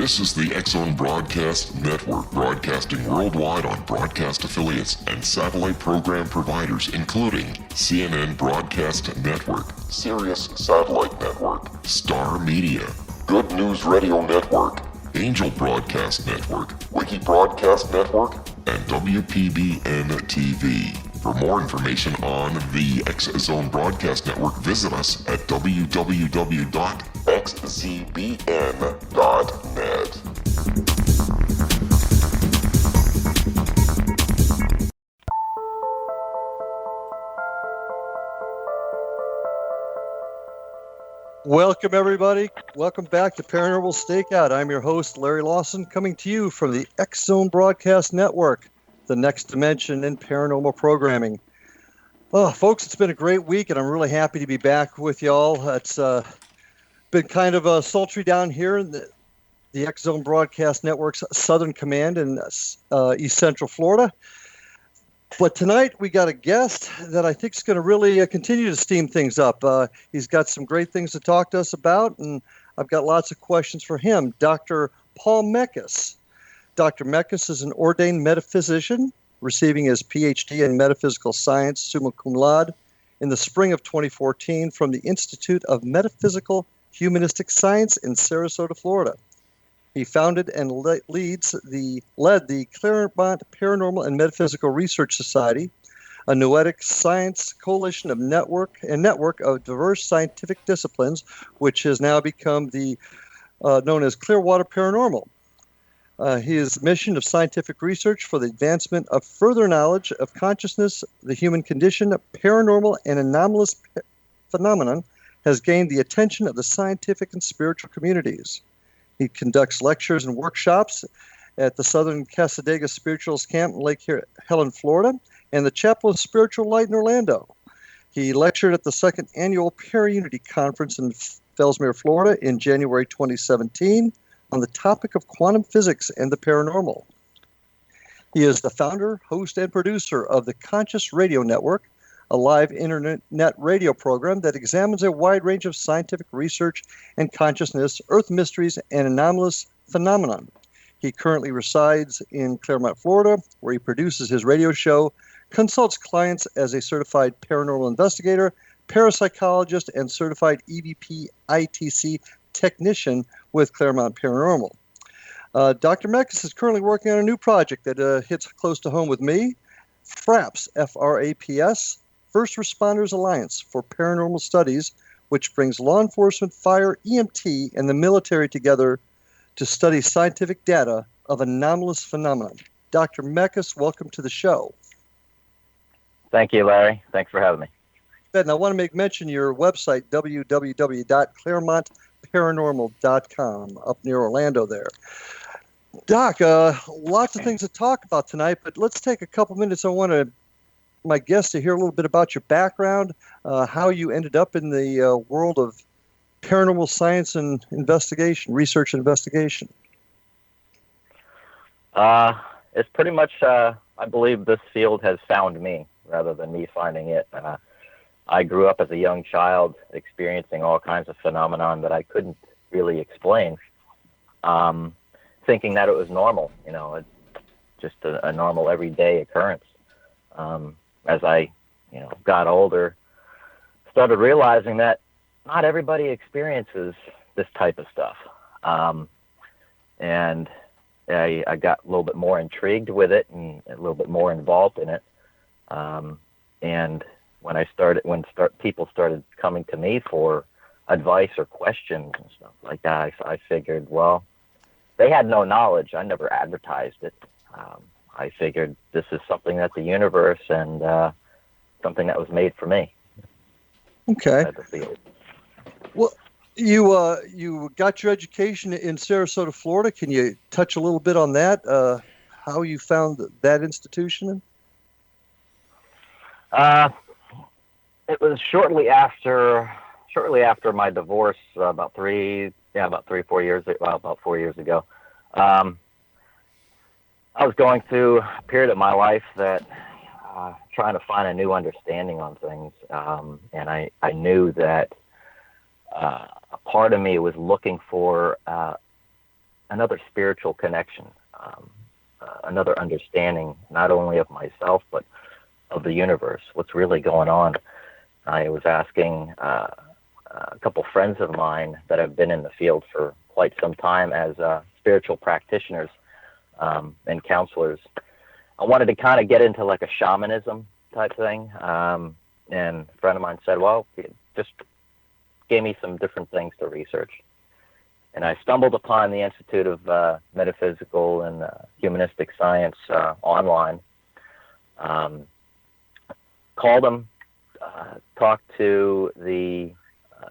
This is the X-Zone Broadcast Network, broadcasting worldwide on broadcast affiliates and satellite program providers, including CNN Broadcast Network, Sirius Satellite Network, Star Media, Good News Radio Network, Angel Broadcast Network, Wiki Broadcast Network, and WPBN TV. For more information on the X-Zone Broadcast Network, visit us at www.xzbn.net. Welcome, everybody. Welcome back to Paranormal Stakeout. I'm your host, Larry Lawson, coming to you from the X-Zone Broadcast Network, the next dimension in paranormal programming. Oh, folks, it's been a great week, and I'm really happy to be back with y'all. It's been kind of sultry down here in the X-Zone Broadcast Network's Southern Command in East Central Florida. But tonight we got a guest that I think is going to really continue to steam things up. He's got some great things to talk to us about, and I've got lots of questions for him. Dr. Paul Meckes. Dr. Meckes is an ordained metaphysician, receiving his Ph.D. in metaphysical science, summa cum laude, in the spring of 2014 from the Institute of Metaphysical Humanistic Science in Sarasota, Florida. He founded and led the Clermont Paranormal and Metaphysical Research Society, a noetic science coalition of network of diverse scientific disciplines, which has now become the known as Clearwater Paranormal. His mission of scientific research for the advancement of further knowledge of consciousness, the human condition, paranormal and anomalous phenomenon has gained the attention of the scientific and spiritual communities. He conducts lectures and workshops at the Southern Cassadaga Spiritualist Camp in Lake Helen, Florida, and the Chapel of Spiritual Light in Orlando. He lectured at the second annual Para-Unity Conference in Fellsmere, Florida in January 2017 on the topic of quantum physics and the paranormal. He is the founder, host, and producer of the Conscious Radio Network, a live internet radio program that examines a wide range of scientific research and consciousness, earth mysteries, and anomalous phenomenon. He currently resides in Clermont, Florida, where he produces his radio show, consults clients as a certified paranormal investigator, parapsychologist, and certified EVP ITC technician with Clermont Paranormal. Dr. Meckes is currently working on a new project that hits close to home with me, FRAPS, F-R-A-P-S, First Responders Alliance for Paranormal Studies, which brings law enforcement, fire, EMT, and the military together to study scientific data of anomalous phenomena. Dr. Meckes, welcome to the show. Thank you, Larry. Thanks for having me. And I want to make mention your website, www.clermontparanormal.com, up near Orlando there. Doc, lots of things to talk about tonight, but let's take a couple minutes. I want my guests to hear a little bit about your background, how you ended up in the world of paranormal science and investigation, research and investigation. It's pretty much, I believe this field has found me rather than me finding it. I grew up as a young child experiencing all kinds of phenomenon that I couldn't really explain, thinking that it was normal, just a normal everyday occurrence. As I, got older, started realizing that not everybody experiences this type of stuff. And I got a little bit more intrigued with it and a little bit more involved in it. And when people started coming to me for advice or questions and stuff like that, I figured, well, they had no knowledge. I never advertised it. I figured this is something that the universe and something that was made for me. Okay. Well, you got your education in Sarasota, Florida. Can you touch a little bit on that? How you found that institution? It was shortly after my divorce, about 4 years ago. I was going through a period of my life that trying to find a new understanding on things, and I knew that a part of me was looking for another spiritual connection, another understanding not only of myself but of the universe, what's really going on. I was asking a couple friends of mine that have been in the field for quite some time as spiritual practitioners and counselors. I wanted to kind of get into like a shamanism type thing, and a friend of mine said, well, just gave me some different things to research. And I stumbled upon the Institute of Metaphysical and Humanistic Science online. Called them, talked to the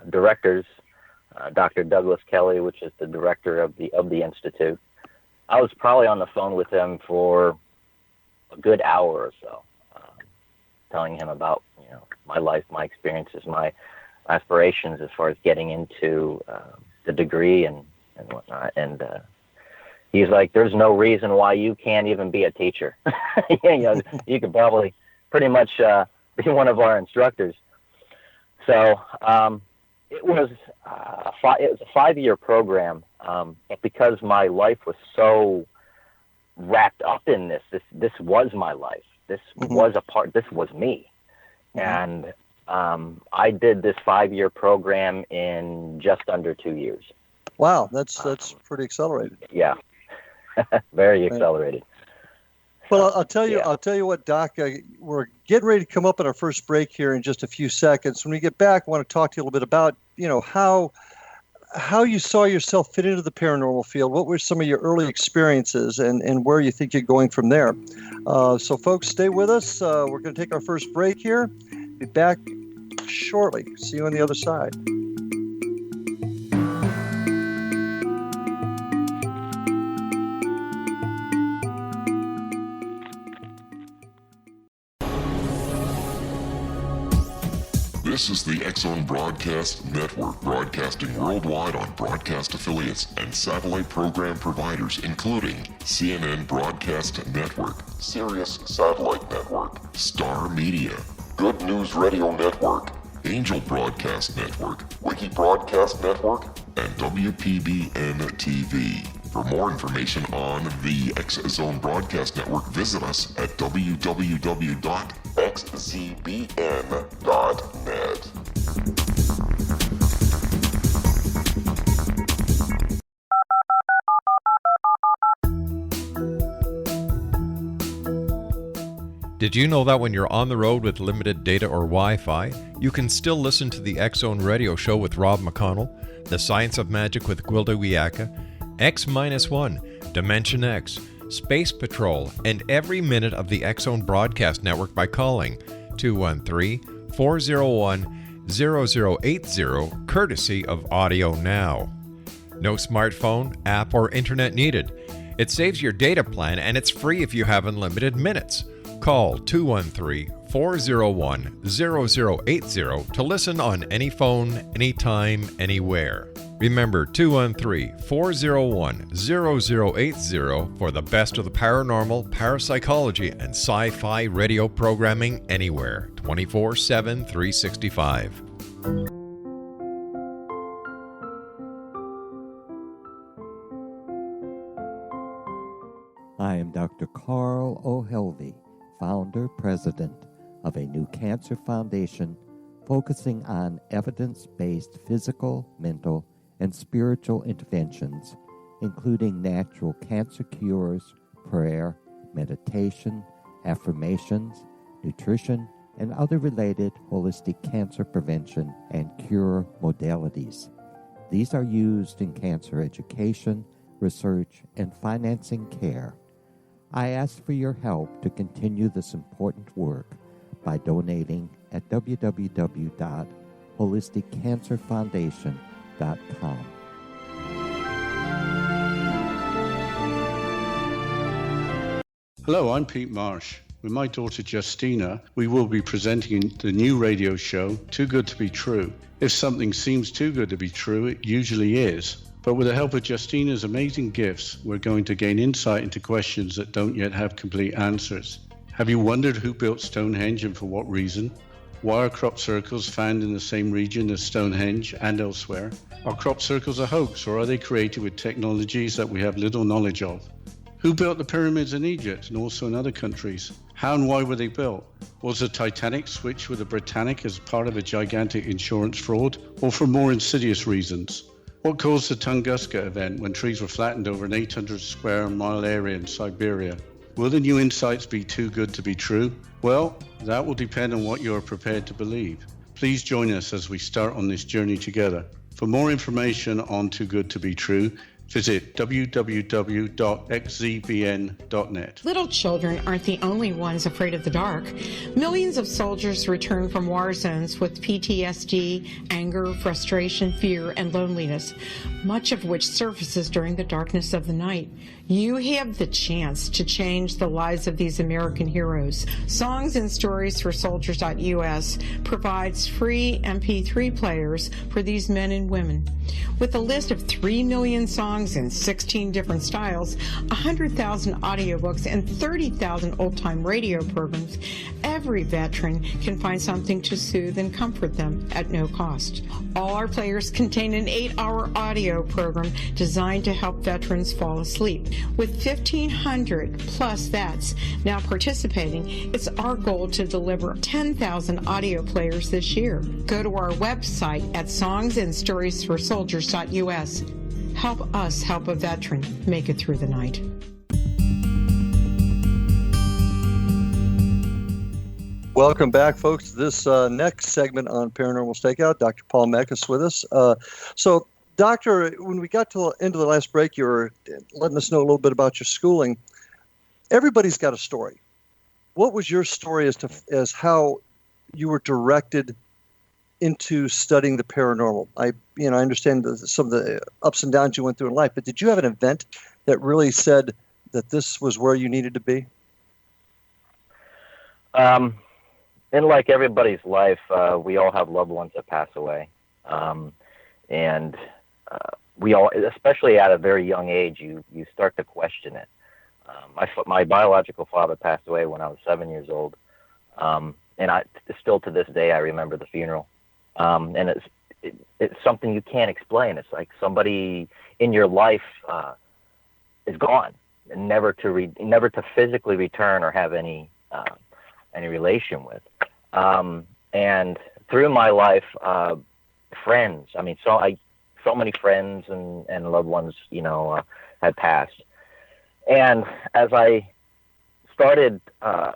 directors, Dr. Douglas Kelly, which is the director of the Institute. I was probably on the phone with him for a good hour or so, telling him about my life, my experiences, my aspirations as far as getting into the degree and whatnot. And he's like, "There's no reason why you can't even be a teacher. You could probably pretty much be one of our instructors." So it was a 5-year program, but because my life was so wrapped up in this was my life. This was a part. This was me, and I did this 5-year program in just under 2 years. Wow, that's pretty accelerated. Yeah, very accelerated. Well, I'll tell you what, Doc. We're getting ready to come up on our first break here in just a few seconds. When we get back, I want to talk to you a little bit about how you saw yourself fit into the paranormal field. What were some of your early experiences, and where you think you're going from there? So, folks, stay with us. We're going to take our first break here. Be back shortly. See you on the other side. This is the X-Zone Broadcast Network, broadcasting worldwide on broadcast affiliates and satellite program providers, including CNN Broadcast Network, Sirius Satellite Network, Star Media, Good News Radio Network, Angel Broadcast Network, Wiki Broadcast Network, and WPBN TV. For more information on the X-Zone Broadcast Network, visit us at www.xzbn.net. Did you know that when you're on the road with limited data or Wi-Fi, you can still listen to the X-Zone Radio Show with Rob McConnell, The Science of Magic with Gwilda Wiyaka, X-1, Dimension X, Space Patrol, and every minute of the X-Zone Broadcast Network by calling 213-401-0080, courtesy of Audio Now. No smartphone, app, or internet needed. It saves your data plan, and it's free if you have unlimited minutes. Call 213-401-0080 to listen on any phone, anytime, anywhere. Remember 213-401-0080 for the best of the paranormal, parapsychology, and sci-fi radio programming anywhere, 24/7, 365. I am Dr. Carl O'Helvey, founder, president of a new cancer foundation focusing on evidence-based physical, mental, and spiritual interventions, including natural cancer cures, prayer, meditation, affirmations, nutrition, and other related holistic cancer prevention and cure modalities. These are used in cancer education, research, and financing care. I ask for your help to continue this important work by donating at www.holisticcancerfoundation.com. Hello, I'm Pete Marsh. With my daughter Justina, we will be presenting the new radio show, Too Good to Be True. If something seems too good to be true, it usually is. But with the help of Justina's amazing gifts, we're going to gain insight into questions that don't yet have complete answers. Have you wondered who built Stonehenge and for what reason? Why are crop circles found in the same region as Stonehenge and elsewhere? Are crop circles a hoax, or are they created with technologies that we have little knowledge of? Who built the pyramids in Egypt and also in other countries? How and why were they built? Was the Titanic switched with the Britannic as part of a gigantic insurance fraud, or for more insidious reasons? What caused the Tunguska event when trees were flattened over an 800 square mile area in Siberia? Will the new insights be too good to be true? Well, that will depend on what you are prepared to believe. Please join us as we start on this journey together. For more information on Too Good to Be True, visit www.xzbn.net. Little children aren't the only ones afraid of the dark. Millions of soldiers return from war zones with PTSD, anger, frustration, fear, and loneliness, much of which surfaces during the darkness of the night. You have the chance to change the lives of these American heroes. Songs and Stories for Soldiers.us provides free MP3 players for these men and women. With a list of 3 million songs in 16 different styles, 100,000 audiobooks, and 30,000 old-time radio programs, every veteran can find something to soothe and comfort them at no cost. All our players contain an 8-hour audio program designed to help veterans fall asleep. With 1,500 plus vets now participating, it's our goal to deliver 10,000 audio players this year. Go to our website at songsandstoriesforsoldiers.us. Help us help a veteran make it through the night. Welcome back, folks, to this next segment on Paranormal Stakeout. Dr. Paul Meckes with us. So, Doctor, when we got to the end of the last break, you were letting us know a little bit about your schooling. Everybody's got a story. What was your story as how you were directed into studying the paranormal? I understand some of the ups and downs you went through in life, but did you have an event that really said that this was where you needed to be? In like everybody's life, we all have loved ones that pass away. And we all, especially at a very young age, you start to question it. My biological father passed away when I was 7 years old. And still to this day, I remember the funeral. And it's something you can't explain. It's like somebody in your life is gone, and never to physically return or have any relation with. And through my life, friends. I mean, so many friends and loved ones, had passed. And as I started, I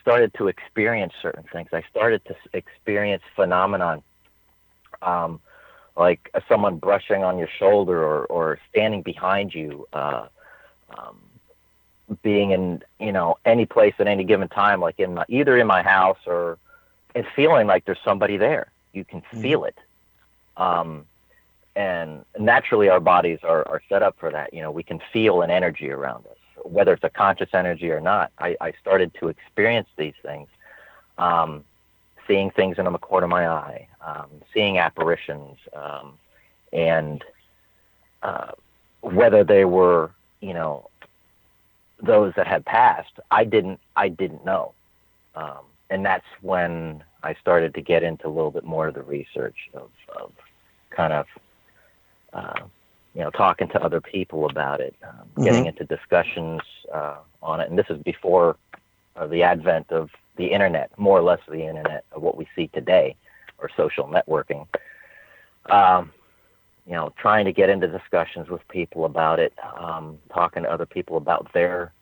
started to experience certain things. I started to experience phenomenon, like someone brushing on your shoulder or standing behind you, being in, any place at any given time, like either in my house and feeling like there's somebody there. You can feel it. And naturally our bodies are set up for that. We can feel an energy around us, whether it's a conscious energy or not. I started to experience these things, seeing things in the corner of my eye, seeing apparitions, and whether they were, those that had passed, I didn't know. And that's when I started to get into a little bit more of the research of kind of, talking to other people about it, getting into discussions on it. And this is before the advent of the internet, more or less the internet of what we see today, or social networking. Trying to get into discussions with people about it, talking to other people about their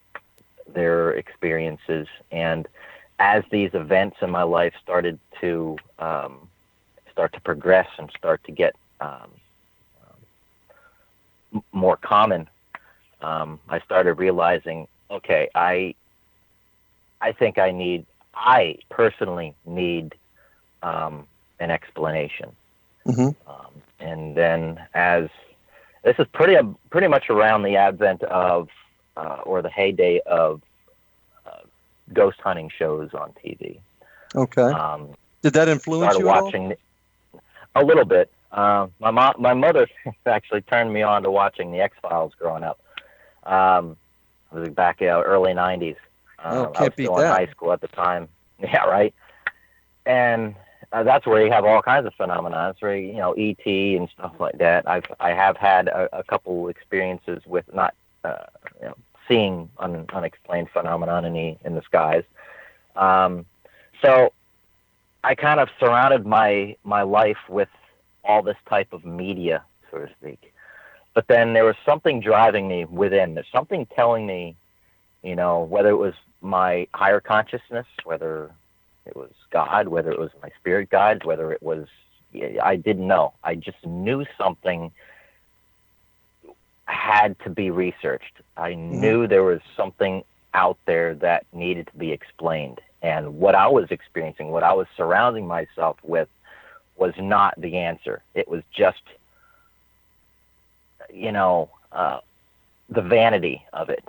experiences. And as these events in my life started to progress and start to get more common, I started realizing, okay, I think I personally need an explanation. And then as this is pretty much around the advent of or the heyday of ghost hunting shows on TV. Okay. Did that influence you at watching all? A little bit. My mother actually turned me on to watching the X-Files growing up. It was back early 90s. Can't I was beat still that. in high school at the time. Yeah, right. and that's where you have all kinds of phenomena. It's where, ET and stuff like that. I have had a couple experiences with not, seeing unexplained phenomenon in the skies. So I kind of surrounded my life with all this type of media, so to speak. But then there was something driving me within. There's something telling me, whether it was my higher consciousness, whether it was God, whether it was my spirit guides, whether it was, I didn't know. I just knew something had to be researched. I knew there was something out there that needed to be explained. And what I was experiencing, what I was surrounding myself with, was not the answer. It was just, the vanity of it.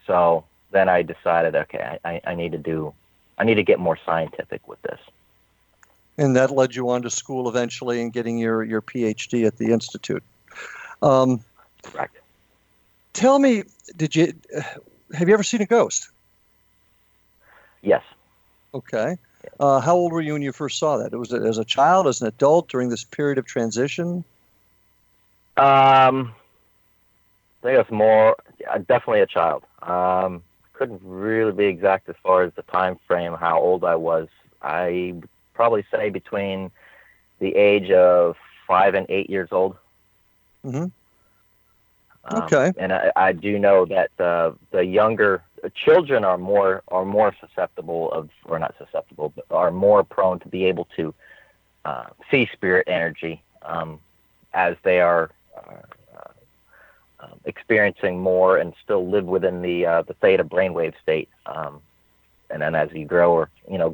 So then I decided, okay, I need to get more scientific with this. And that led you on to school eventually and getting your Ph.D. at the Institute. Correct. Tell me, have you ever seen a ghost? Yes. Okay. How old were you when you first saw that? Was it as a child, as an adult, during this period of transition? I think it's more, definitely a child. Couldn't really be exact as far as the time frame, how old I was. I would probably say between the age of 5 and 8 years old. Mm-hmm. Okay. And I do know that the younger children are more susceptible of, or not susceptible, but are more prone to be able to see spirit energy as they are experiencing more and still live within the theta brainwave state. And then as you grow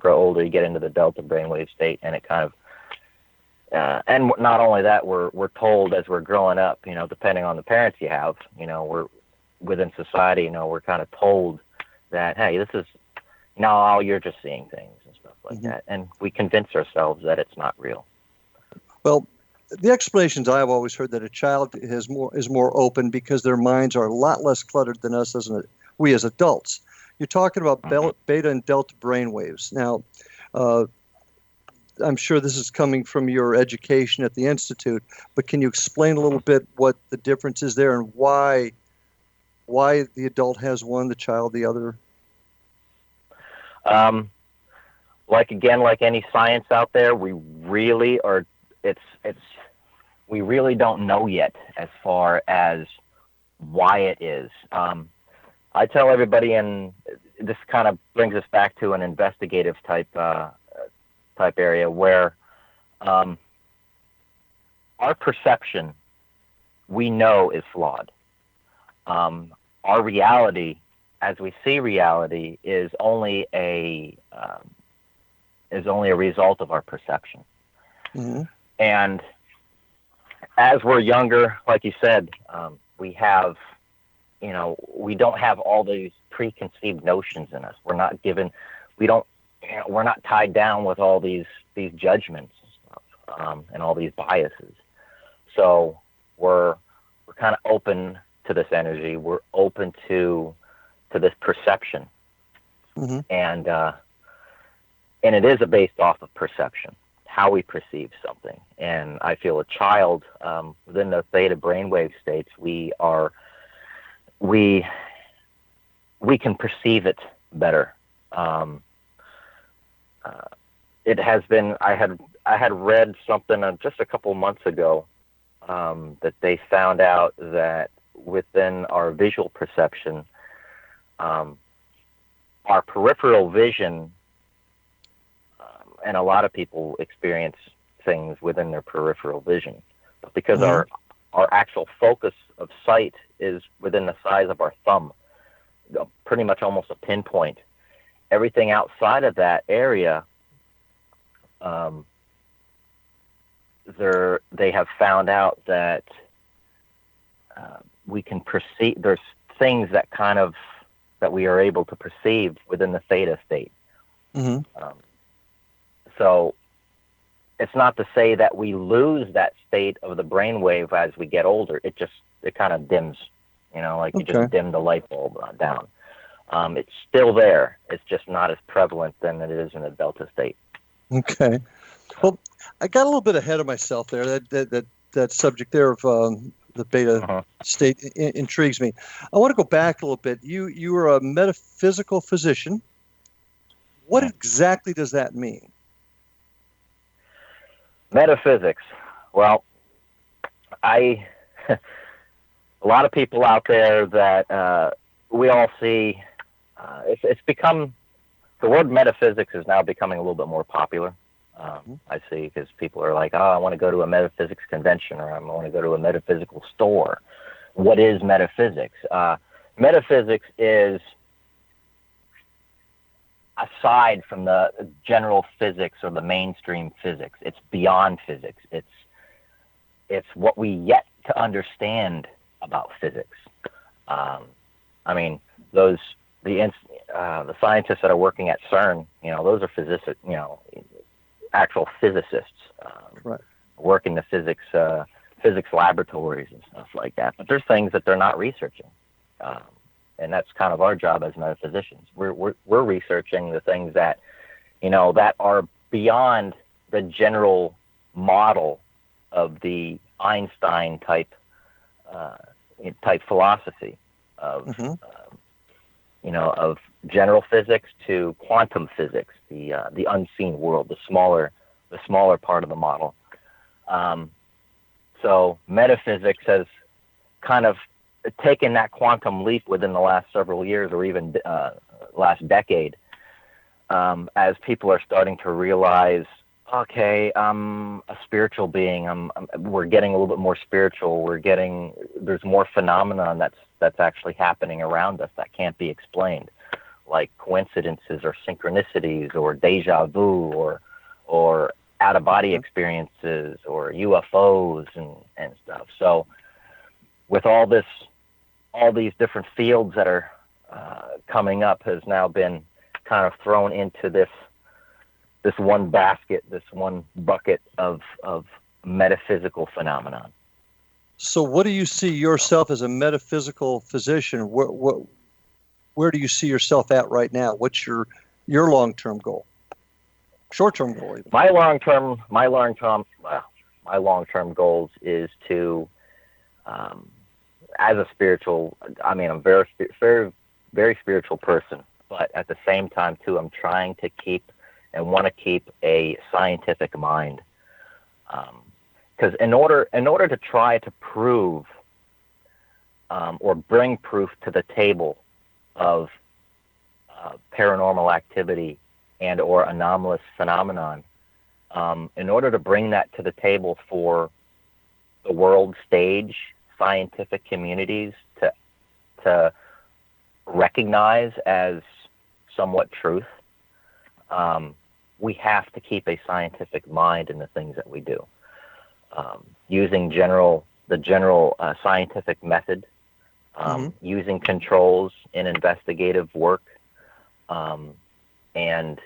older, you get into the delta brainwave state, and it kind of and not only that, we're told as we're growing up, depending on the parents you have, we're within society, we're kind of told that, hey, this is, you're just seeing things and stuff like that. And we convince ourselves that it's not real. Well, the explanations I have always heard that a child is more open because their minds are a lot less cluttered than us we as adults. You're talking about beta and delta brainwaves. Now, I'm sure this is coming from your education at the Institute, but can you explain a little bit what the difference is there and why the adult has one, the child the other? Like any science out there, we really are. We really don't know yet as far as why it is. I tell everybody, and this kind of brings us back to an investigative type area where our perception, we know, is flawed. Our reality, as we see reality, is only a result of our perception. Mm-hmm. And as we're younger, like you said, we have, we don't have all these preconceived notions in us. We're not given, we're not tied down with all these judgments and stuff, and all these biases. So we're kind of open to this energy. We're open to this perception, and it is based off of perception, how we perceive something. And I feel a child within the theta brainwave states, we can perceive it better. It has been. I had read something just a couple months ago that they found out that within our visual perception, our peripheral vision, and a lot of people experience things within their peripheral vision, but because our actual focus of sight is within the size of our thumb, pretty much almost a pinpoint. Everything outside of that area, they have found out that we can perceive. There's things that we are able to perceive within the theta state. So it's not to say that we lose that state of the brainwave as we get older. It kind of dims, you just dim the light bulb down. It's still there. It's just not as prevalent than it is in a delta state. Okay. Well, I got a little bit ahead of myself there. That subject there of the beta state intrigues me. I want to go back a little bit. You were a metaphysical physician. What exactly does that mean? Metaphysics. Well, a lot of people out there that we all see, it's become, the word metaphysics is now becoming a little bit more popular. I see, because people are like, oh, I want to go to a metaphysics convention, or I want to go to a metaphysical store. What is metaphysics? Metaphysics is, aside from the general physics or the mainstream physics, it's beyond physics. It's what we yet to understand about physics. I mean, the scientists that are working at CERN, those are physicists, actual physicists, right, work in the physics laboratories and stuff like that. But there's things that they're not researching, and that's kind of our job as metaphysicians. We're researching the things that, that are beyond the general model of the Einstein type philosophy of of general physics to quantum physics, the unseen world, the smaller part of the model. So metaphysics has kind of taken that quantum leap within the last several years, or even last decade, as people are starting to realize, okay, I'm a spiritual being. We're getting a little bit more spiritual. There's more phenomenon that's actually happening around us that can't be explained, like coincidences or synchronicities or deja vu or out-of-body experiences or UFOs and stuff. So with all these different fields that are coming up, has now been kind of thrown into this one basket, this one bucket of metaphysical phenomenon. So what do you see yourself as a metaphysical physician? Where do you see yourself at right now? What's your long-term goal? Short-term goal, even. My long-term goals is to, as a spiritual, I'm very, very, very spiritual person, but at the same time too, I'm trying to want to keep a scientific mind. Because in order to try to prove or bring proof to the table of paranormal activity and or anomalous phenomenon, in order to bring that to the table for the world stage, scientific communities to recognize as somewhat truth, we have to keep a scientific mind in the things that we do. Using the general scientific method, using controls in investigative work, and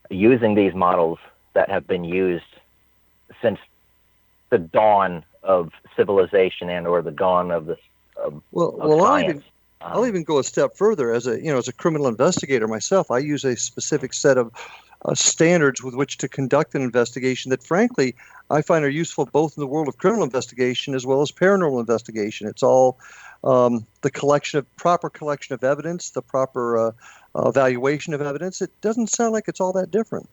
using these models that have been used since the dawn of civilization and or the dawn of science. I'll even go a step further. As a criminal investigator myself, I use a specific set of standards with which to conduct an investigation that, frankly, I find are useful both in the world of criminal investigation as well as paranormal investigation. It's all the proper collection of evidence, the proper evaluation of evidence. It doesn't sound like it's all that different.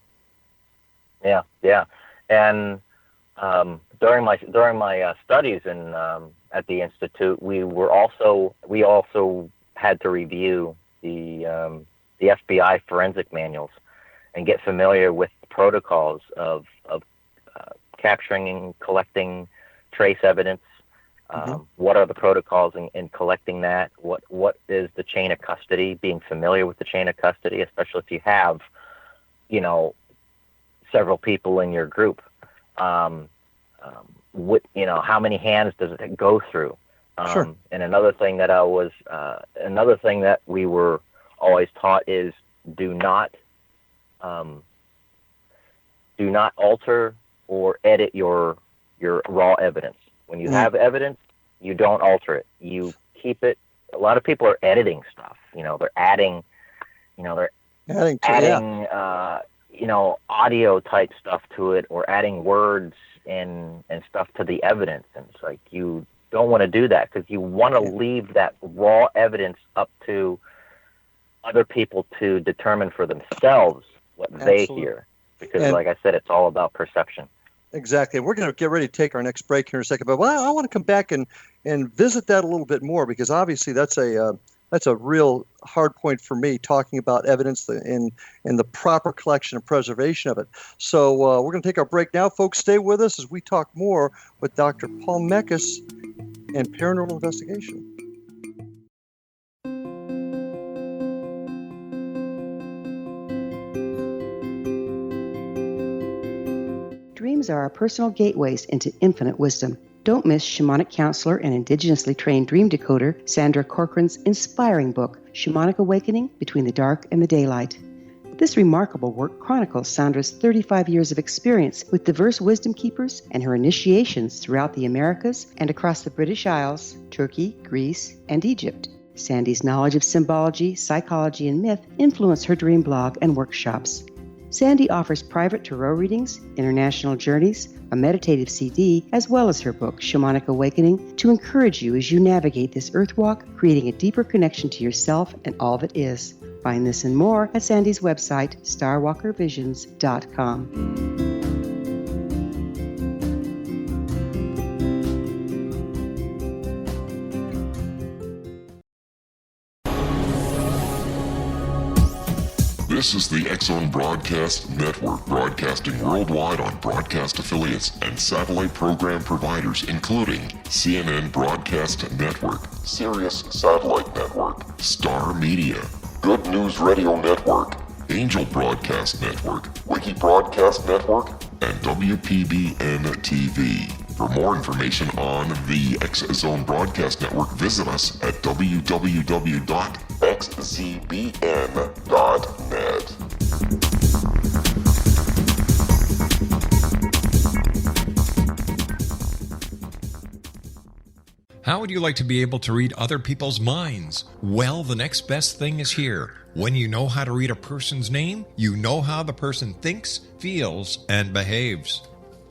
Yeah. And during my studies at the Institute, we also had to review the FBI forensic manuals and get familiar with the protocols of capturing and collecting trace evidence. What are the protocols in collecting that? What is the chain of custody? Being familiar with the chain of custody, especially if you have, several people in your group. How many hands does it go through? Sure. And another thing that we were always taught is do not alter or edit your raw evidence. When you have evidence, you don't alter it. You keep it a lot of people are editing stuff. They're adding audio type stuff to it, or adding words and stuff to the evidence. And it's like, you don't want to do that, because you want to leave that raw evidence up to other people to determine for themselves what they hear. Because, like I said, it's all about perception. Exactly. We're going to get ready to take our next break here in a second. But I want to come back and visit that a little bit more, because obviously that's a real hard point for me, talking about evidence and the proper collection and preservation of it. So we're going to take our break now. Folks, stay with us as we talk more with Dr. Paul Meckes and paranormal investigation. Dreams are our personal gateways into infinite wisdom. Don't miss shamanic counselor and indigenously trained dream decoder Sandra Corcoran's inspiring book, Shamanic Awakening Between the Dark and the Daylight. This remarkable work chronicles Sandra's 35 years of experience with diverse wisdom keepers and her initiations throughout the Americas and across the British Isles, Turkey, Greece, and Egypt. Sandy's knowledge of symbology, psychology, and myth influenced her dream blog and workshops. Sandy offers private tarot readings, international journeys, a meditative CD, as well as her book, Shamanic Awakening, to encourage you as you navigate this earth walk, creating a deeper connection to yourself and all that is. Find this and more at Sandy's website, starwalkervisions.com. This is the X-Zone Broadcast Network, broadcasting worldwide on broadcast affiliates and satellite program providers, including CNN Broadcast Network, Sirius Satellite Network, Star Media, Good News Radio Network, Angel Broadcast Network, Wiki Broadcast Network, and WPBN TV. For more information on the X-Zone Broadcast Network, visit us at www.xzbn.net. How would you like to be able to read other people's minds? Well, the next best thing is here. When you know how to read a person's name, you know how the person thinks, feels, and behaves.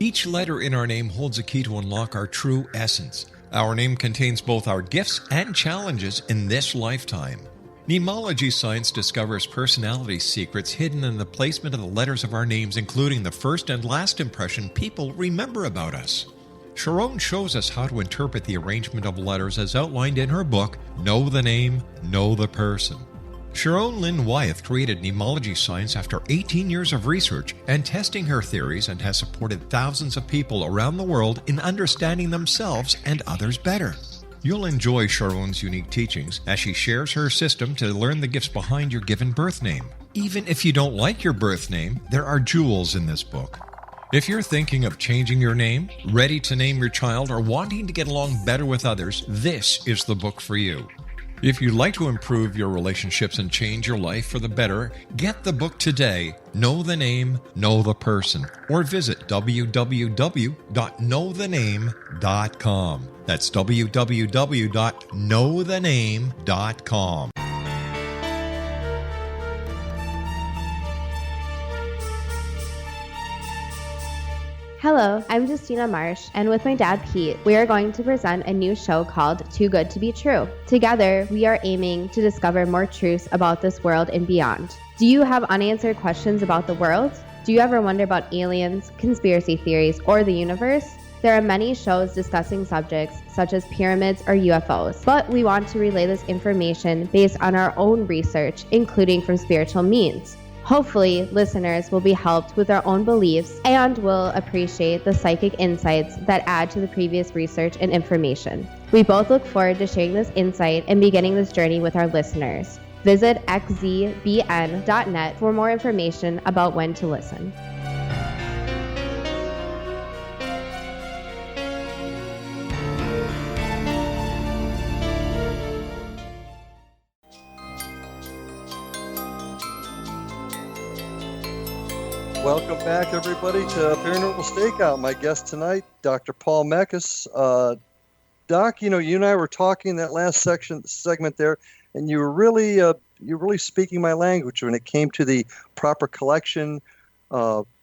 Each letter in our name holds a key to unlock our true essence. Our name contains both our gifts and challenges in this lifetime. Mnemology science discovers personality secrets hidden in the placement of the letters of our names, including the first and last impression people remember about us. Sharon shows us how to interpret the arrangement of letters as outlined in her book, Know the Name, Know the Person. Sharon Lynn Wyeth created mnemology science after 18 years of research and testing her theories, and has supported thousands of people around the world in understanding themselves and others better. You'll enjoy Sharon's unique teachings as she shares her system to learn the gifts behind your given birth name. Even if you don't like your birth name, there are jewels in this book. If you're thinking of changing your name, ready to name your child, or wanting to get along better with others, this is the book for you. If you'd like to improve your relationships and change your life for the better, get the book today, Know the Name, Know the Person, or visit www.knowthename.com. That's www.knowthename.com. Hello, I'm Justina Marsh, and with my dad Pete, we are going to present a new show called Too Good to Be True. Together, we are aiming to discover more truths about this world and beyond. Do you have unanswered questions about the world? Do you ever wonder about aliens, conspiracy theories, or the universe? There are many shows discussing subjects such as pyramids or UFOs, but we want to relay this information based on our own research, including from spiritual means. Hopefully, listeners will be helped with their own beliefs and will appreciate the psychic insights that add to the previous research and information. We both look forward to sharing this insight and beginning this journey with our listeners. Visit xzbn.net for more information about when to listen. Welcome back, everybody, to Paranormal Stakeout. My guest tonight, Dr. Paul Meckes. Doc, you and I were talking in that last segment there, and you were really speaking my language when it came to the proper collection,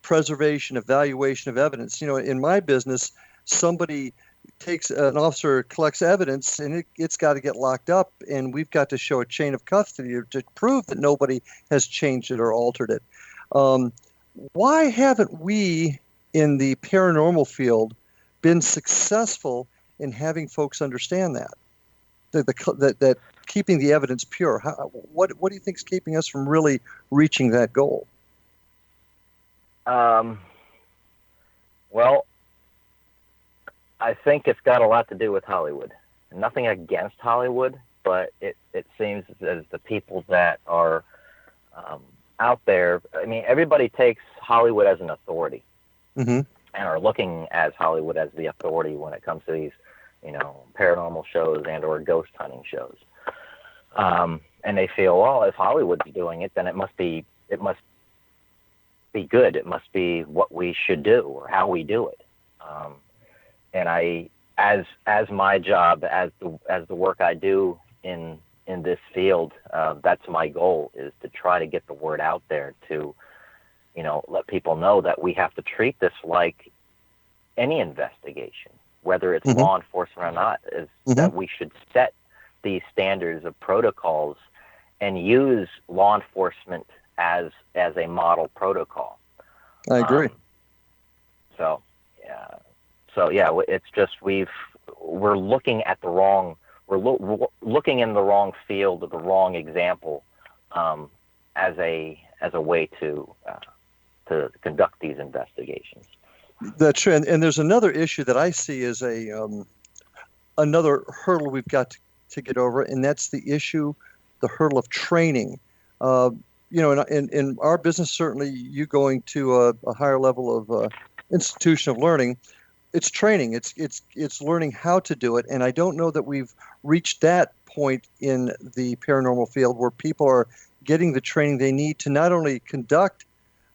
preservation, evaluation of evidence. In my business, somebody an officer collects evidence, and it's got to get locked up, and we've got to show a chain of custody to prove that nobody has changed it or altered it. Why haven't we in the paranormal field been successful in having folks understand that keeping the evidence pure? What do you think is keeping us from really reaching that goal? Well, I think it's got a lot to do with Hollywood. Nothing against Hollywood, but it seems as the people that are out there, I mean, everybody takes Hollywood as an authority, and are looking as Hollywood as the authority when it comes to these, paranormal shows and or ghost hunting shows. And they feel, well, if Hollywood's doing it, then it must be good. It must be what we should do or how we do it. And as my job, as the work I do in this field, that's my goal, is to try to get the word out there to, let people know that we have to treat this like any investigation, whether it's law enforcement or not, is that we should set these standards of protocols and use law enforcement as a model protocol. I agree. It's just we're looking at the wrong, looking in the wrong field of the wrong example as a way to conduct these investigations. That's true, and there's another issue that I see as another hurdle we've got to get over, and that's the hurdle of training. In our business, certainly you going to a higher level of institution of learning, it's training. It's learning how to do it, and I don't know that we've reached that point in the paranormal field where people are getting the training they need to not only conduct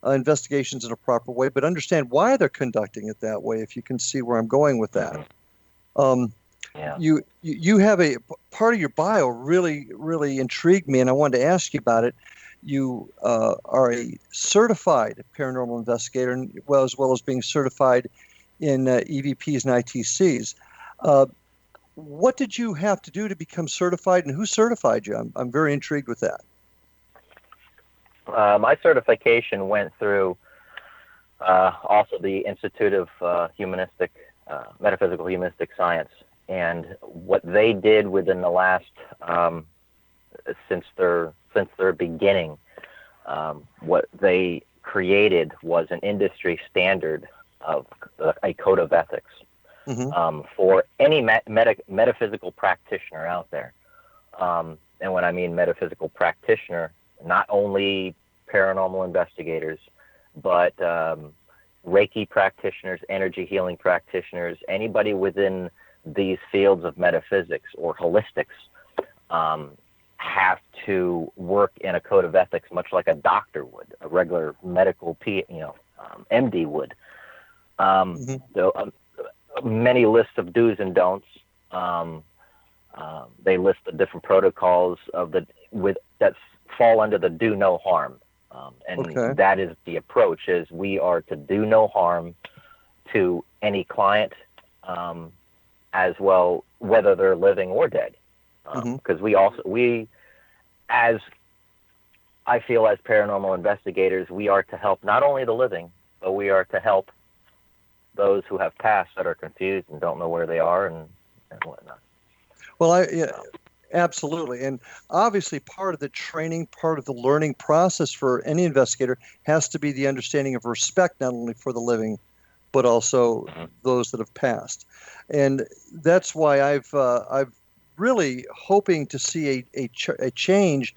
investigations in a proper way, but understand why they're conducting it that way. If you can see where I'm going with that. You have a part of your bio really, really intrigued me, and I wanted to ask you about it. You are a certified paranormal investigator, as well as being certified in EVPs and ITCs. What did you have to do to become certified, and who certified you? I'm very intrigued with that. My certification went through also the Institute of Metaphysical Humanistic Science, and what they did within the last since their beginning, what they created was an industry standard of a code of ethics for any metaphysical practitioner out there. And when I mean metaphysical practitioner, not only paranormal investigators, but Reiki practitioners, energy healing practitioners, anybody within these fields of metaphysics or holistics have to work in a code of ethics, much like a doctor would, a regular medical MD would. Many lists of do's and don'ts. They list the different protocols that fall under the do no harm. That is the approach, is we are to do no harm to any client, as well, whether they're living or dead. Because as I feel, as paranormal investigators, we are to help not only the living, but we are to help those who have passed that are confused and don't know where they are and whatnot. Well, absolutely. And obviously part of the training, part of the learning process for any investigator has to be the understanding of respect, not only for the living, but also those that have passed. And that's why I've really hoping to see a change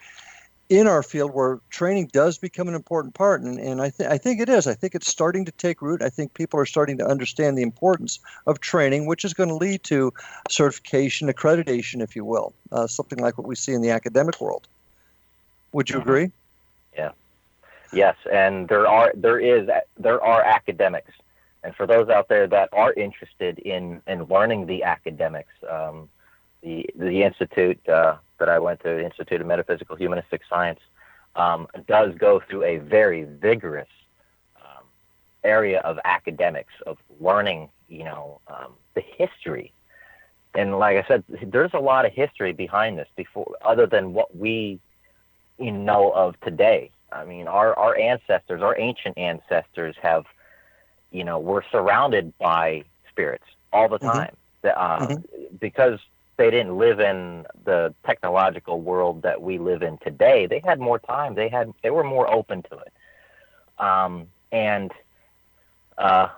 in our field where training does become an important part. And I think it is. I think it's starting to take root. I think people are starting to understand the importance of training, which is going to lead to certification, accreditation, if you will, something like what we see in the academic world. Would you agree? Yeah. Yes, and there are academics And for those out there that are interested in learning the academics, the institute that I went to, the Institute of Metaphysical Humanistic Science, does go through a very vigorous area of academics, of learning, the history. And like I said, there's a lot of history behind this other than what we know of today. I mean, our ancestors, our ancient ancestors have, were surrounded by spirits all the time. Because they didn't live in the technological world that we live in today. They had more time. They were more open to it. And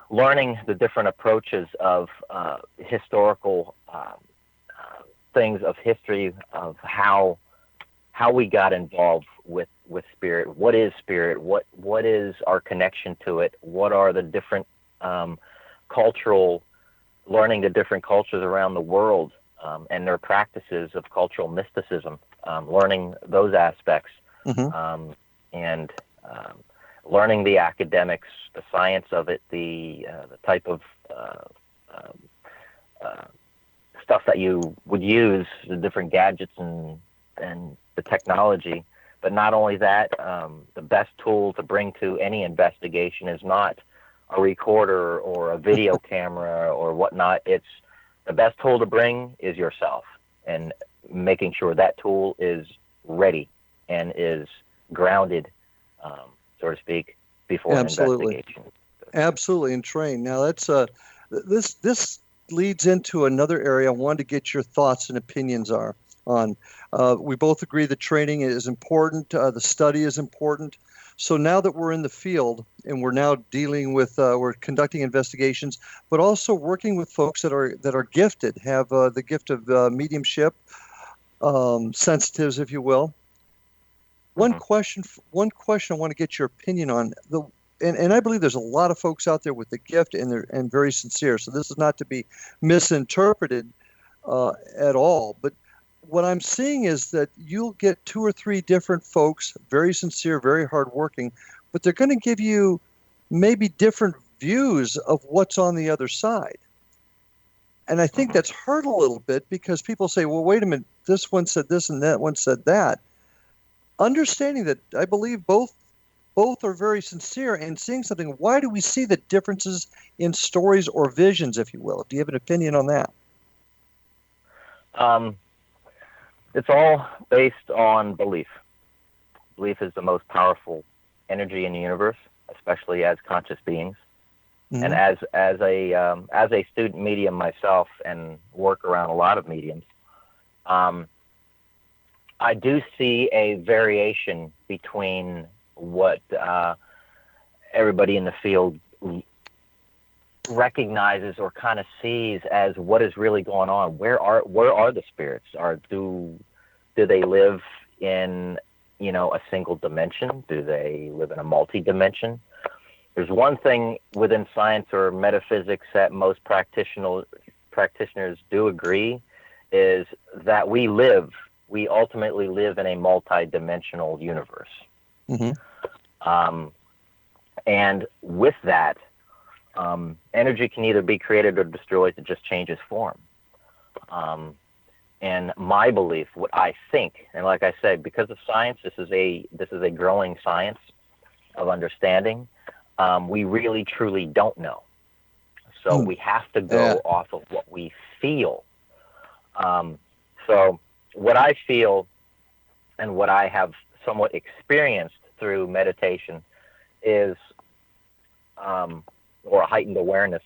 learning the different approaches of historical things of history, of how we got involved with spirit. What is spirit? What is our connection to it? What are the different learning the different cultures around the world and their practices of cultural mysticism, learning those aspects, and learning the academics, the science of it, the type of stuff that you would use, the different gadgets and the technology. But not only that, the best tool to bring to any investigation is not a recorder or a video camera or whatnot. It's the best tool to bring is yourself, and making sure that tool is ready and is grounded, so to speak, before an investigation. Absolutely, and trained. Now that's this leads into another area I wanted to get your thoughts and opinions on. We both agree that training is important. The study is important. So now that we're in the field and we're now dealing with, we're conducting investigations, but also working with folks that are gifted, have the gift of mediumship, sensitives, if you will. One question I want to get your opinion on. And I believe there's a lot of folks out there with the gift and very sincere. So this is not to be misinterpreted at all. But what I'm seeing is that you'll get 2 or 3 different folks, very sincere, very hardworking, but they're going to give you maybe different views of what's on the other side. And I think that's hurt a little bit because people say, well, wait a minute, this one said this and that one said that. Understanding that I believe both are very sincere and seeing something. Why do we see the differences in stories or visions, if you will? Do you have an opinion on that? It's all based on belief. Belief is the most powerful energy in the universe, especially as conscious beings. And as a student medium myself and work around a lot of mediums, I do see a variation between what everybody in the field recognizes or kind of sees as what is really going on. Where are the spirits? Do they live in a single dimension? Do they live in a multi-dimension? There's one thing within science or metaphysics that most practitioners do agree is that we ultimately live in a multi-dimensional universe. And with that, energy can either be created or destroyed to just change its form. And my belief, what I think, and like I said, because of science, this is a growing science of understanding. We really truly don't know. So we have to go off of what we feel. So what I feel and what I have somewhat experienced through meditation is, or a heightened awareness,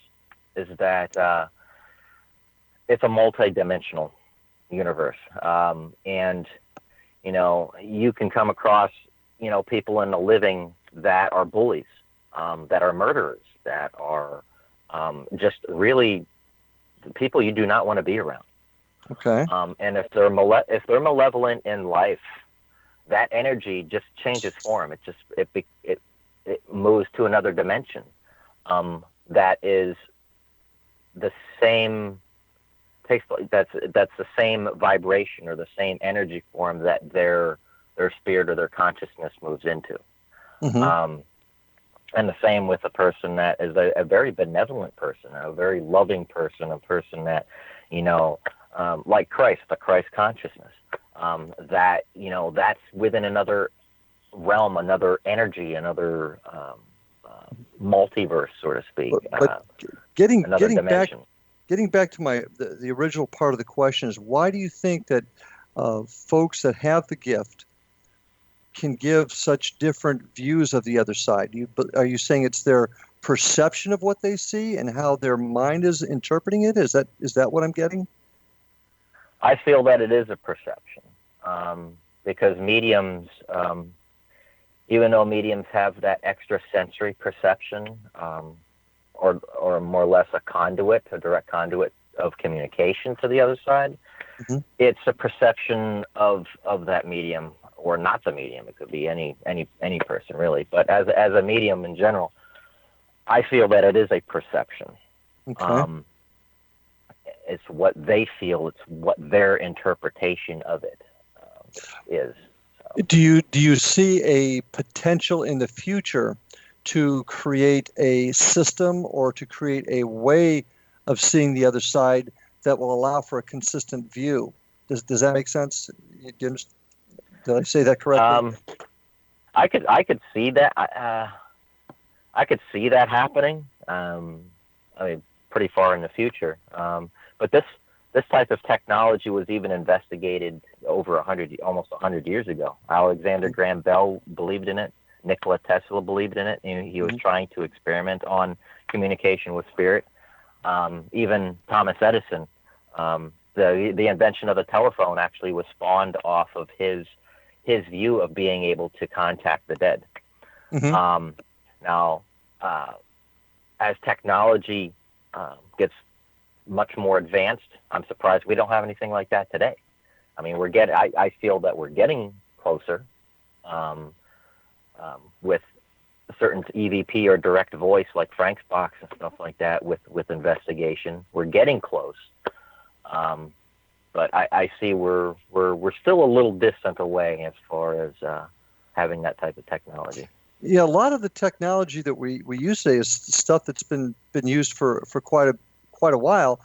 is that it's a multidimensional universe. And, you can come across, people in the living that are bullies, that are murderers, that are just really people you do not want to be around. Okay. And if they're malevolent in life, that energy just changes form. It moves to another dimension. That is the same. That's the same vibration or the same energy form that their spirit or their consciousness moves into. And the same with a person that is a very benevolent person, a very loving person, a person that, like Christ, the Christ consciousness, that, that's within another realm, another energy, another multiverse, so to speak. But getting back to the original part of the question is, why do you think that folks that have the gift can give such different views of the other side? Are you saying it's their perception of what they see and how their mind is interpreting it? Is that what I'm getting? I feel that it is a perception, because mediums, even though mediums have that extrasensory perception, or more or less a direct conduit of communication to the other side, mm-hmm. It's a perception of that medium, or not the medium. It could be any person, really. But as a medium in general, I feel that it is a perception. Okay. It's what they feel. It's what their interpretation of it is. So. Do you see a potential in the future to create a system or to create a way of seeing the other side that will allow for a consistent view? Does that make sense? Did I say that correctly? I could see that. I could see that happening. Pretty far in the future. But this type of technology was even investigated over almost 100 years ago. Alexander Graham Bell believed in it. Nikola Tesla believed in it. He was trying to experiment on communication with spirit. Even Thomas Edison, the invention of the telephone actually was spawned off of his view of being able to contact the dead. Mm-hmm. Now, as technology gets much more advanced, I'm surprised we don't have anything like that today. I mean, I feel that we're getting closer with certain EVP or direct voice like Frank's box and stuff like that with investigation. We're getting close. But I see we're still a little distant away as far as having that type of technology. Yeah, a lot of the technology that we use today is stuff that's been used for quite a while,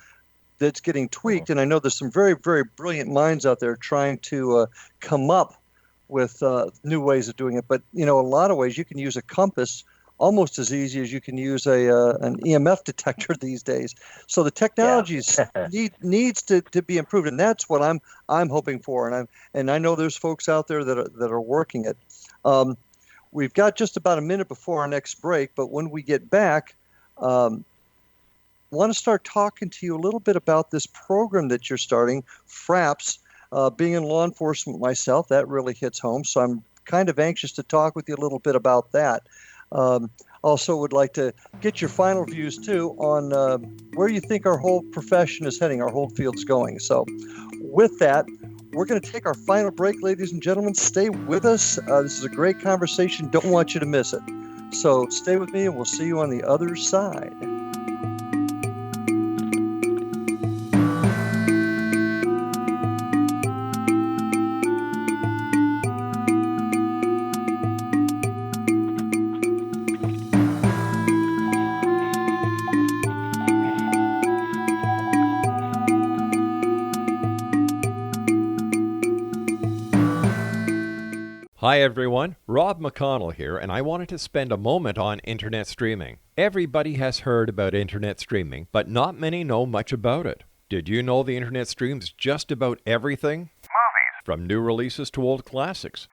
that's getting tweaked. And I know there's some very, very brilliant minds out there trying to come up with new ways of doing it. But, a lot of ways you can use a compass almost as easy as you can use an EMF detector these days. So the technology needs to be improved, and that's what I'm hoping for. And I know there's folks out there that are working it. We've got just about a minute before our next break, but when we get back, I want to start talking to you a little bit about this program that you're starting, FRAPS. Being in law enforcement myself, that really hits home, so I'm kind of anxious to talk with you a little bit about that. Also would like to get your final views, too, on where you think our whole profession is heading, our whole field's going. So with that, we're going to take our final break, ladies and gentlemen. Stay with us. This is a great conversation. Don't want you to miss it. So stay with me, and we'll see you on the other side. Hi everyone, Rob McConnell here, and I wanted to spend a moment on internet streaming. Everybody has heard about internet streaming, but not many know much about it. Did you know the internet streams just about everything? Movies. From new releases to old classics. TV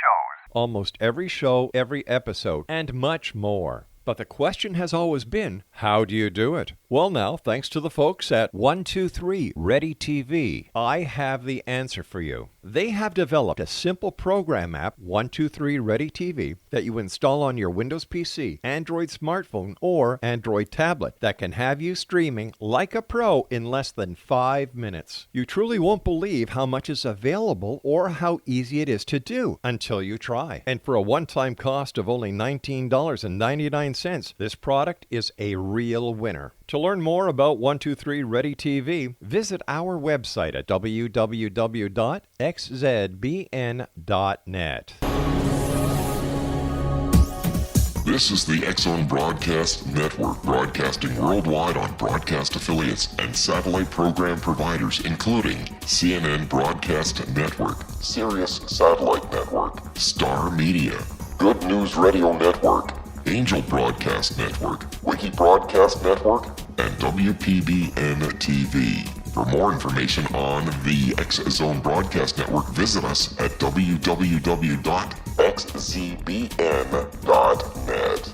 shows. Almost every show, every episode, and much more. But the question has always been, how do you do it? Well now, thanks to the folks at 123 Ready TV, I have the answer for you. They have developed a simple program app, 123 Ready TV, that you install on your Windows PC, Android smartphone, or Android tablet that can have you streaming like a pro in less than 5 minutes. You truly won't believe how much is available or how easy it is to do until you try. And for a one-time cost of only $19.99, this product is a real winner. To learn more about 123 Ready TV, visit our website at www.xzbn.net. This is the X-Zone Broadcast Network, broadcasting worldwide on broadcast affiliates and satellite program providers, including CNN Broadcast Network, Sirius Satellite Network, Star Media, Good News Radio Network, Angel Broadcast Network, Wiki Broadcast Network, and WPBN TV. For more information on the X-Zone Broadcast Network, visit us at www.xzbn.net.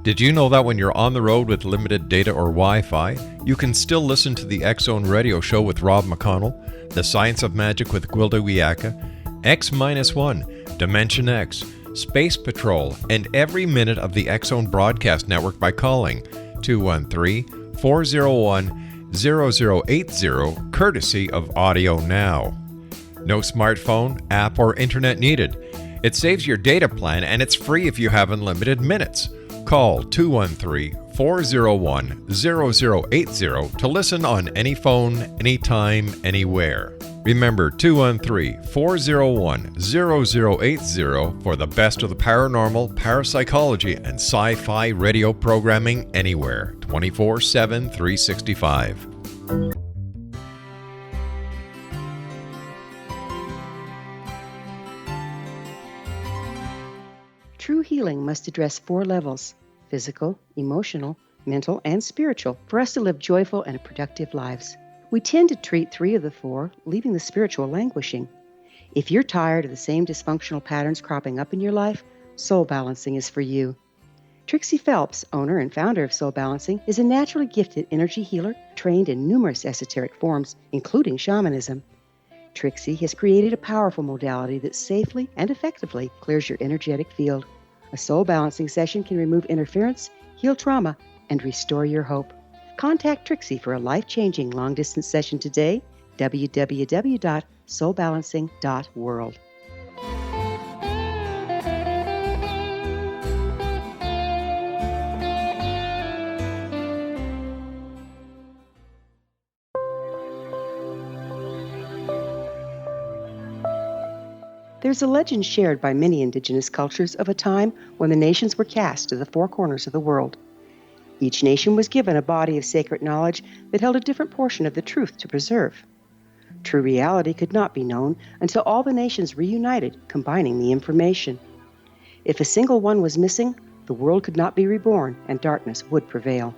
Did you know that when you're on the road with limited data or Wi-Fi, you can still listen to the X-Zone Radio Show with Rob McConnell, The Science of Magic with Gwilda Wiyaka, X-1, Dimension X, Space Patrol, and every minute of the X-Zone Broadcast Network by calling 213-401-0080, courtesy of Audio Now. No smartphone, app, or internet needed. It saves your data plan and it's free if you have unlimited minutes. Call 213-401-0080 to listen on any phone, anytime, anywhere. Remember 213-401-0080 for the best of the paranormal, parapsychology, and sci-fi radio programming anywhere, 24/7, 365. True healing must address 4 levels: physical, emotional, mental, and spiritual, for us to live joyful and productive lives. We tend to treat 3 of the 4, leaving the spiritual languishing. If you're tired of the same dysfunctional patterns cropping up in your life, Soul Balancing is for you. Trixie Phelps, owner and founder of Soul Balancing, is a naturally gifted energy healer trained in numerous esoteric forms, including shamanism. Trixie has created a powerful modality that safely and effectively clears your energetic field. A soul balancing session can remove interference, heal trauma, and restore your hope. Contact Trixie for a life-changing long-distance session today, www.soulbalancing.world. There's a legend shared by many indigenous cultures of a time when the nations were cast to the 4 corners of the world. Each nation was given a body of sacred knowledge that held a different portion of the truth to preserve. True reality could not be known until all the nations reunited, combining the information. If a single one was missing, the world could not be reborn and darkness would prevail.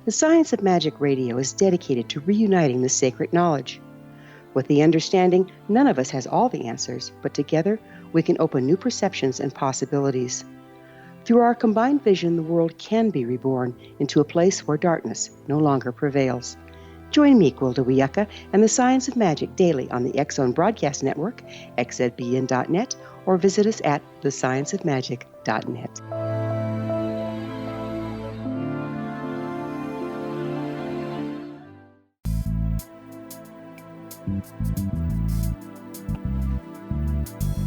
The Science of Magic Radio is dedicated to reuniting the sacred knowledge. With the understanding, none of us has all the answers, but together we can open new perceptions and possibilities. Through our combined vision, the world can be reborn into a place where darkness no longer prevails. Join me, Gwilda Wiyaka, and the Science of Magic daily on the X-Zone Broadcast Network, xzbn.net, or visit us at thescienceofmagic.net.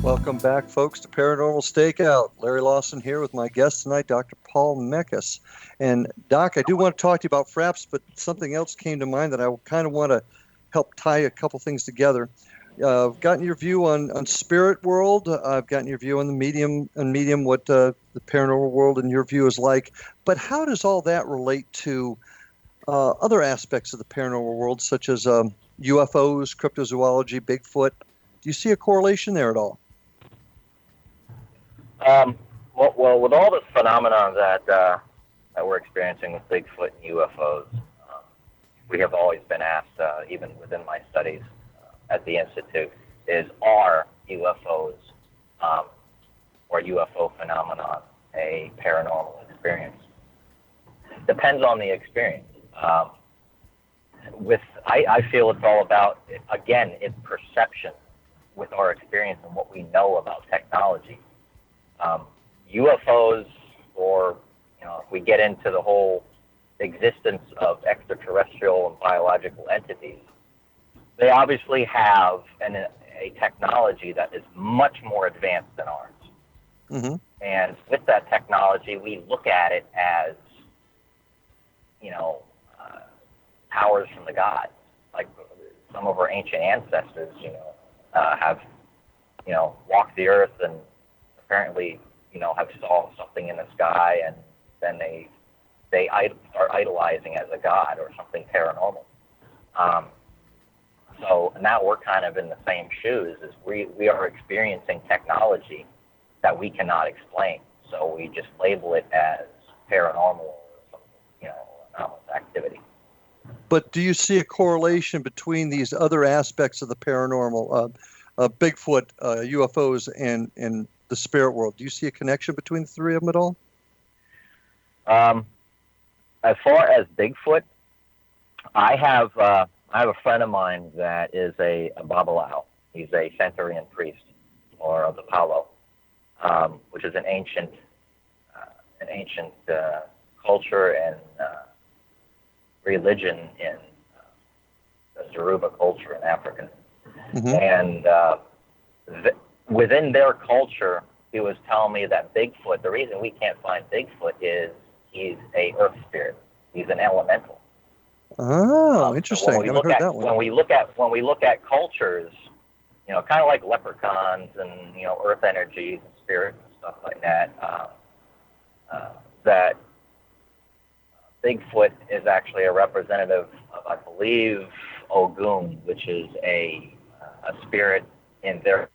Welcome back, folks, to Paranormal Stakeout. Larry Lawson here with my guest tonight, Dr. Paul Meckes. And, Doc, I do want to talk to you about FRAPS, but something else came to mind that I kind of want to help tie a couple things together. I've gotten your view on spirit world. I've gotten your view on the medium, what the paranormal world in your view is like. But how does all that relate to other aspects of the paranormal world, such as UFOs, cryptozoology, Bigfoot? Do you see a correlation there at all? Well, with all this phenomenon that we're experiencing with Bigfoot and UFOs, we have always been asked, even within my studies at the Institute, are UFOs or UFO phenomenon a paranormal experience? Depends on the experience. I feel it's all about, again, it's perception with our experience and what we know about technology. UFOs, or if we get into the whole existence of extraterrestrial and biological entities, they obviously have a technology that is much more advanced than ours. Mm-hmm. And with that technology, we look at it as, powers from the gods. Like some of our ancient ancestors, have, walked the earth and apparently, have saw something in the sky, and then they start idolizing as a god or something paranormal. So now we're kind of in the same shoes as we are experiencing technology that we cannot explain. So we just label it as paranormal or something, anomalous activity. But do you see a correlation between these other aspects of the paranormal, Bigfoot, UFOs, and the spirit world? Do you see a connection between the three of them at all? As far as Bigfoot, I have a friend of mine that is a Babalao. He's a Centaurian priest, or of the Palo, which is an ancient culture and religion in the Yoruba culture in Africa. Mm-hmm. And within their culture, he was telling me that Bigfoot, the reason we can't find Bigfoot is he's a earth spirit. He's an elemental. Oh, interesting. So when we look at cultures, kind of like leprechauns and earth energies and spirits and stuff like that, that Bigfoot is actually a representative of, I believe, Ogun, which is a spirit in their.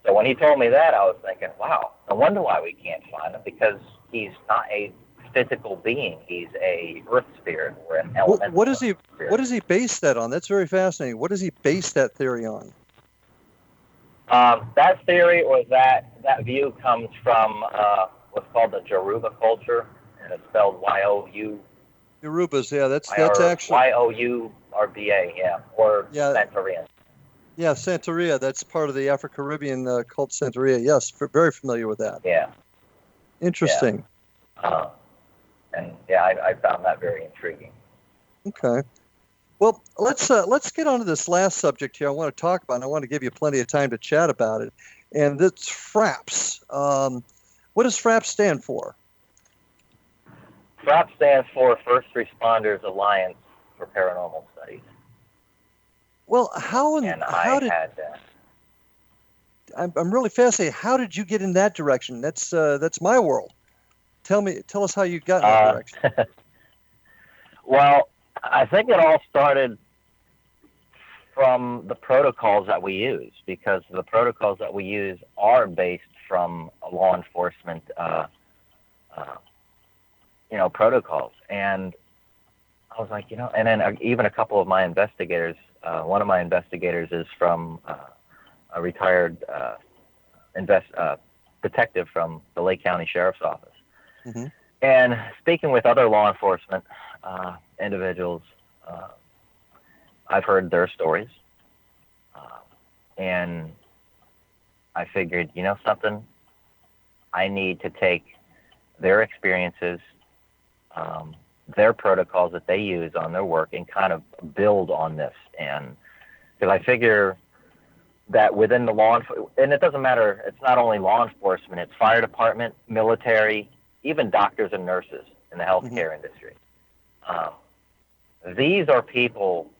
So when he told me that, I was thinking, wow, no wonder why we can't find him, because he's not a physical being. He's a earth spirit or an elemental. What does he base that on? That's very fascinating. What does he base that theory on? That theory, or that view, comes from what's called the Yoruba culture, and it's spelled Y-O-U. Yorubas, yeah, that's actually Y-O-U-R-B-A, yeah, or Santeria. Yeah, Santeria. That's part of the Afro-Caribbean cult Santeria. Yes, very familiar with that. Yeah. Interesting. Yeah. I found that very intriguing. Okay. Well, let's get on to this last subject here I want to talk about, and I want to give you plenty of time to chat about it, and that's FRAPS. What does FRAPS stand for? FRAPS stands for First Responders Alliance for Paranormal Studies. Well, I'm really fascinated. How did you get in that direction? That's my world. Tell us how you got in that direction. Well, I think it all started from the protocols that we use, because the protocols that we use are based from law enforcement, protocols. And I was like, and then even a couple of my investigators, one of my investigators is from a retired detective from the Lake County Sheriff's Office. Mm-hmm. And speaking with other law enforcement individuals, I've heard their stories. And I figured, something, I need to take their experiences, their protocols that they use on their work, and kind of build on this. And because I figure that within the and it doesn't matter, it's not only law enforcement, it's fire department, military, even doctors and nurses in the healthcare industry. These are people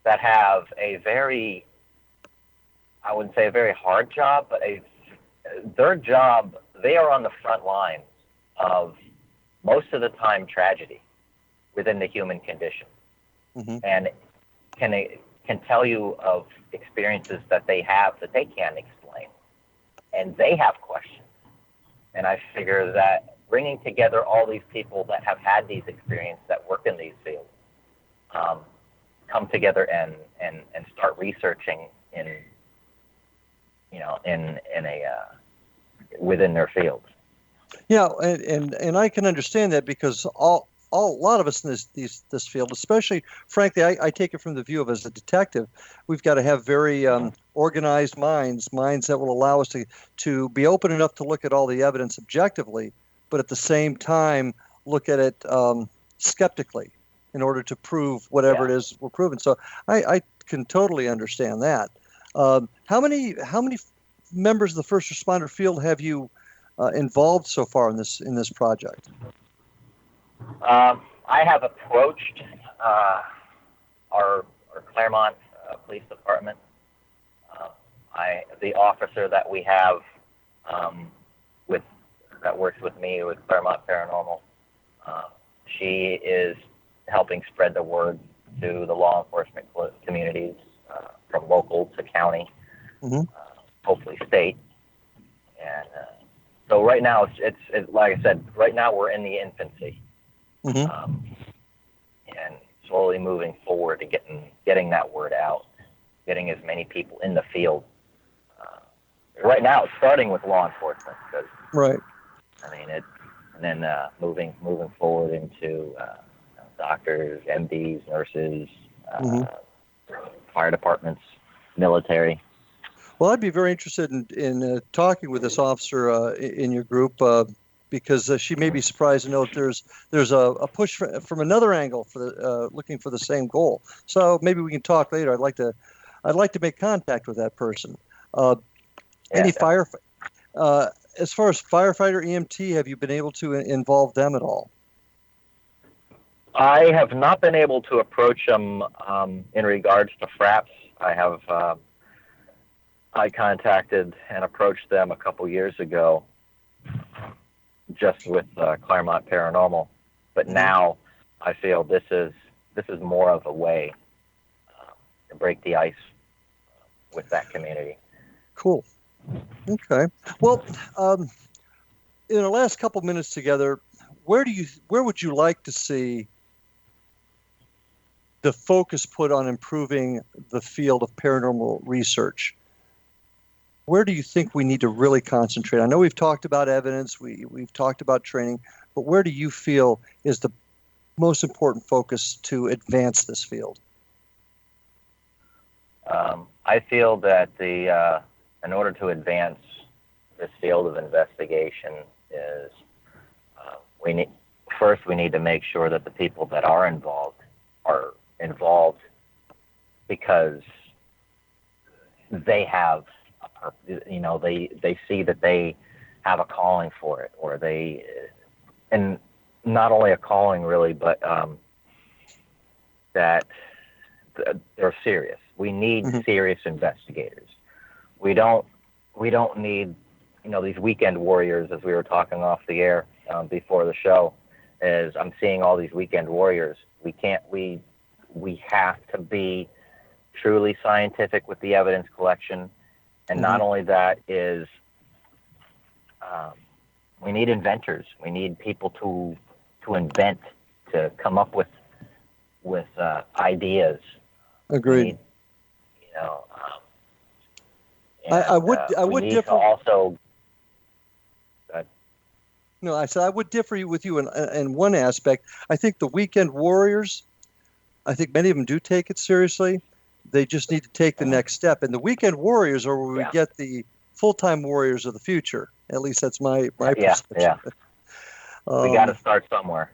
that have a very, I wouldn't say a very hard job, but their job, they are on the front lines of most of the time tragedy within the human condition. Mm-hmm. And can tell you of experiences that they have that they can't explain. And they have questions. And I figure that bringing together all these people that have had these experiences, that work in these fields, come together and start researching within their fields. Yeah, and I can understand that, because a lot of us in this field, especially, frankly, I take it from the view of as a detective, we've got to have very organized minds that will allow us to be open enough to look at all the evidence objectively, but at the same time look at it skeptically in order to prove whatever it is we're proving. So I can totally understand that. How many members of the first responder field have you involved so far in this project? I have approached our Clermont Police Department. The officer that we have that works with me with Clermont Paranormal, she is helping spread the word to the law enforcement communities, from local to county, hopefully state. And so right now, it's like I said, right now we're in the infancy, and slowly moving forward to getting that word out, getting as many people in the field. Right now, it's starting with law enforcement, because I mean and then moving forward into doctors, MDs, nurses, fire departments, military. Well, I'd be very interested in talking with this officer in your group, because she may be surprised to know that there's a push from another angle for looking for the same goal. So maybe we can talk later. I'd like to make contact with that person. As far as firefighter, EMT, have you been able to involve them at all? I have not been able to approach them in regards to FRAPS. I contacted and approached them a couple years ago, just with Clermont Paranormal, but now I feel this is more of a way to break the ice with that community. Cool. Okay. Well, in the last couple minutes together, where would you like to see the focus put on improving the field of paranormal research? Where do you think we need to really concentrate? I know we've talked about evidence, we've talked about training, but where do you feel is the most important focus to advance this field? I feel that in order to advance this field of investigation is we need to make sure that the people that are involved because they have they see that they have a calling for it, or and not only a calling really, but that they're serious. We need serious investigators. We don't need these weekend warriors, as we were talking off the air before the show. As I'm seeing all these weekend warriors, we have to be truly scientific with the evidence collection. And not only that is, we need inventors. We need people to invent, to come up with ideas. Agreed. I would differ. Also, no, I said I would differ with you in one aspect. I think the weekend warriors, I think many of them do take it seriously. They just need to take the next step. And the weekend warriors are where we get the full-time warriors of the future. At least that's my perception. Yeah. We got to start somewhere.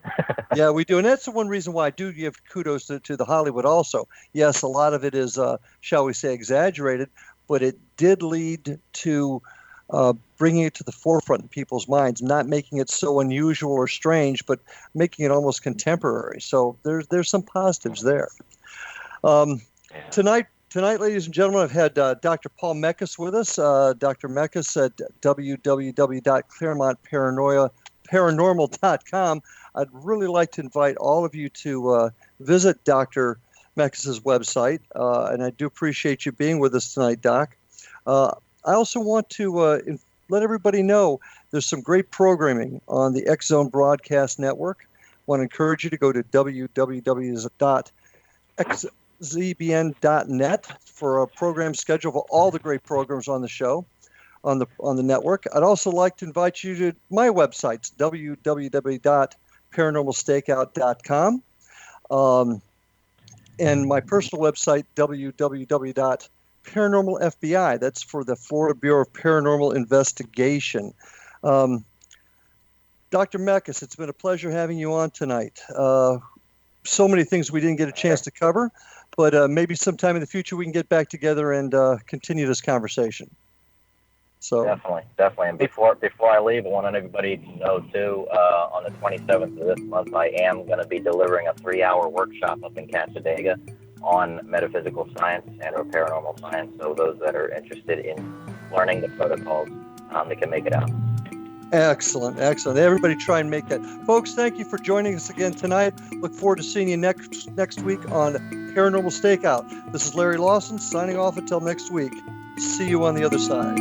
Yeah, we do. And that's the one reason why I do give kudos to the Hollywood also. Yes, a lot of it is, shall we say, exaggerated, but it did lead to bringing it to the forefront in people's minds, not making it so unusual or strange, but making it almost contemporary. So there's some positives there. Tonight, ladies and gentlemen, I've had Dr. Paul Meckes with us. Dr. Meckes at www.clermontparanormal.com. I'd really like to invite all of you to visit Dr. Meckes' website, and I do appreciate you being with us tonight, Doc. I also want to let everybody know there's some great programming on the X Zone Broadcast Network. I want to encourage you to go to www.xzbn.net for a program schedule of all the great programs on the show, on the network. I'd also like to invite you to my websites, www.paranormalstakeout.com, and my personal website, www.paranormalfbi. That's for the Florida Bureau of Paranormal Investigation. Dr. Meckes, it's been a pleasure having you on tonight. So many things we didn't get a chance to cover, but maybe sometime in the future we can get back together and continue this conversation. So Definitely. And before I leave, I want everybody to know too, on the 27th of this month, I am going to be delivering a 3-hour workshop up in Cassadaga on metaphysical science and or paranormal science. So those that are interested in learning the protocols, they can make it out. Excellent. Everybody try and make that. Folks, thank you for joining us again tonight. Look forward to seeing you next week on Paranormal Stakeout. This is Larry Lawson signing off until next week. See you on the other side.